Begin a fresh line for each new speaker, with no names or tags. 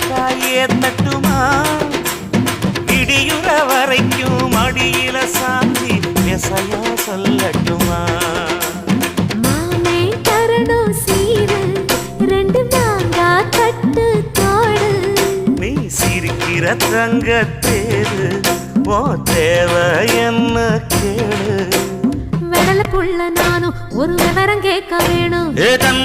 காயே தட்டுமா இடியுற வரைக்கும் அடியில சாந்தி விசையா சொல்லட்டுமா
மாமே தரணும் சீரு ரெண்டு மாங்கா கட்டு தோடு
நீ சிரிக்கிற தங்க தேரு ஓ தேவை என்ன கேளு
வெடல புள்ள நானும் ஒரு விவரம் கேட்க வேணும்
ஏ தன்